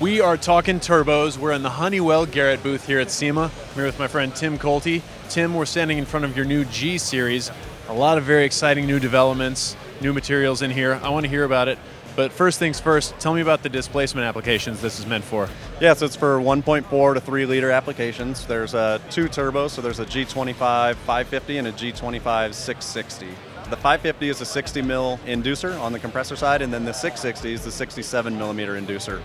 We are talking turbos. We're in the Honeywell Garrett booth here at SEMA. I'm here with my friend Tim Coltey. Tim, we're standing in front of your new G Series. A lot of very exciting new developments, new materials in here. I want to hear about it. But first things first, tell me about the displacement applications this is meant for. Yeah, so it's for 1.4 to 3 liter applications. There's two turbos, so there's a G25 550 and a G25 660. The 550 is a 60 mil inducer on the compressor side, and then the 660 is the 67 millimeter inducer.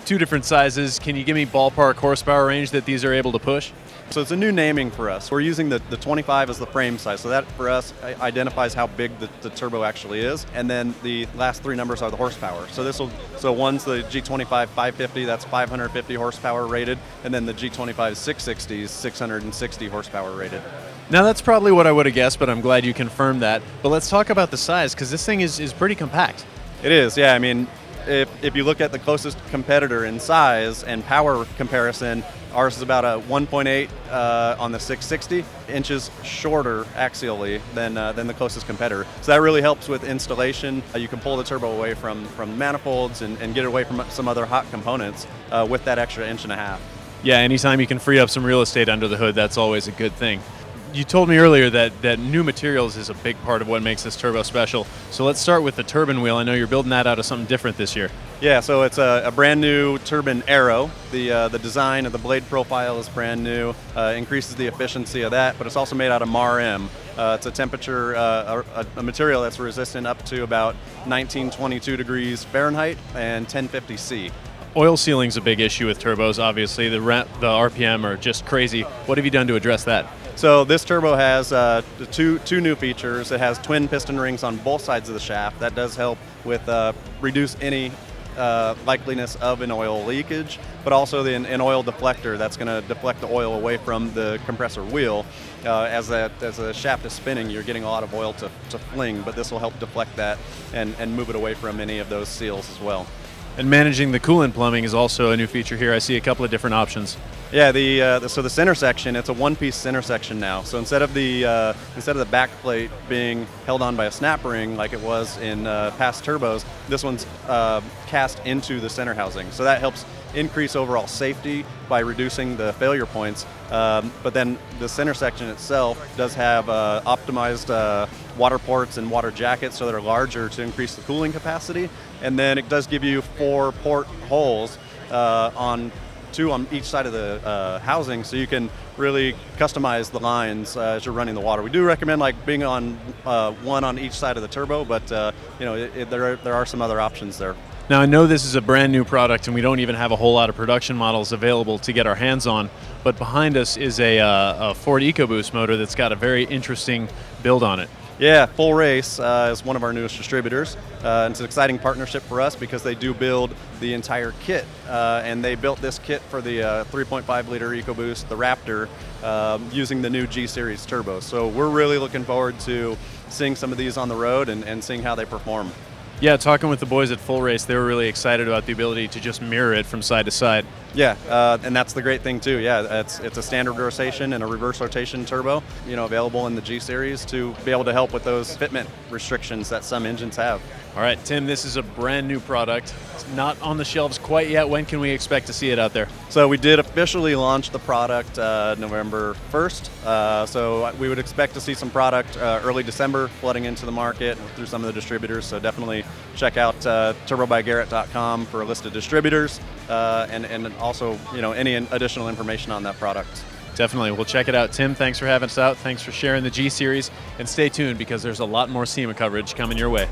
Two different sizes. Can you give me ballpark horsepower range that these are able to push? So it's a new naming for us. We're using the 25 as the frame size, so that for us identifies how big the turbo actually is, and then the last three numbers are the horsepower. So one's the G25 550, that's 550 horsepower rated, and then the G25 660 is 660 horsepower rated. Now that's probably what I would have guessed, but I'm glad you confirmed that. But let's talk about the size, because this thing is pretty compact. It is, yeah. I mean, if you look at the closest competitor in size and power comparison, ours is about a 1.8 on the 660 inches shorter axially than the closest competitor. So that really helps with installation. You can pull the turbo away from manifolds and get it away from some other hot components with that extra 1.5 inches. Yeah, anytime you can free up some real estate under the hood, that's always a good thing. You told me earlier that new materials is a big part of what makes this turbo special. So let's start with the turbine wheel. I know you're building that out of something different this year. Yeah, so it's a brand new turbine aero. The design of the blade profile is brand new, increases the efficiency of that, but it's also made out of MAR-M. It's a temperature, a material that's resistant up to about 1922 degrees Fahrenheit and 1050 C. Oil sealing's a big issue with turbos, obviously. The RPM are just crazy. What have you done to address that? So this turbo has two new features. It has twin piston rings on both sides of the shaft. That does help with reduce any likeliness of an oil leakage, but also an oil deflector that's going to deflect the oil away from the compressor wheel. As the shaft is spinning, you're getting a lot of oil to fling, but this will help deflect that and move it away from any of those seals as well. And managing the coolant plumbing is also a new feature here. I see a couple of different options. Yeah, so the center section, it's a one-piece center section now. So instead of the back plate being held on by a snap ring like it was in past turbos, this one's cast into the center housing. So that helps increase overall safety by reducing the failure points. But then the center section itself does have optimized water ports and water jackets, so they're larger to increase the cooling capacity. And then it does give you 4 port holes two on each side of the housing, so you can really customize the lines as you're running the water. We do recommend being on one on each side of the turbo, but there are some other options there. Now I know this is a brand new product and we don't even have a whole lot of production models available to get our hands on, but behind us is a Ford Ecoboost motor that's got a very interesting build on it. Yeah, Full Race is one of our newest distributors. And it's an exciting partnership for us because they do build the entire kit. And they built this kit for the 3.5 liter Ecoboost, the Raptor, using the new G Series turbo. So we're really looking forward to seeing some of these on the road and seeing how they perform. Yeah, talking with the boys at Full Race, they were really excited about the ability to just mirror it from side to side. Yeah, and that's the great thing too. Yeah, it's a standard rotation and a reverse rotation turbo, available in the G Series to be able to help with those fitment restrictions that some engines have. All right, Tim, this is a brand new product. It's not on the shelves quite yet. When can we expect to see it out there? So we did officially launch the product November 1st. So we would expect to see some product early December flooding into the market through some of the distributors. So definitely check out turbobygarrett.com for a list of distributors and also any additional information on that product. Definitely. We'll check it out. Tim, thanks for having us out. Thanks for sharing the G Series. And stay tuned because there's a lot more SEMA coverage coming your way.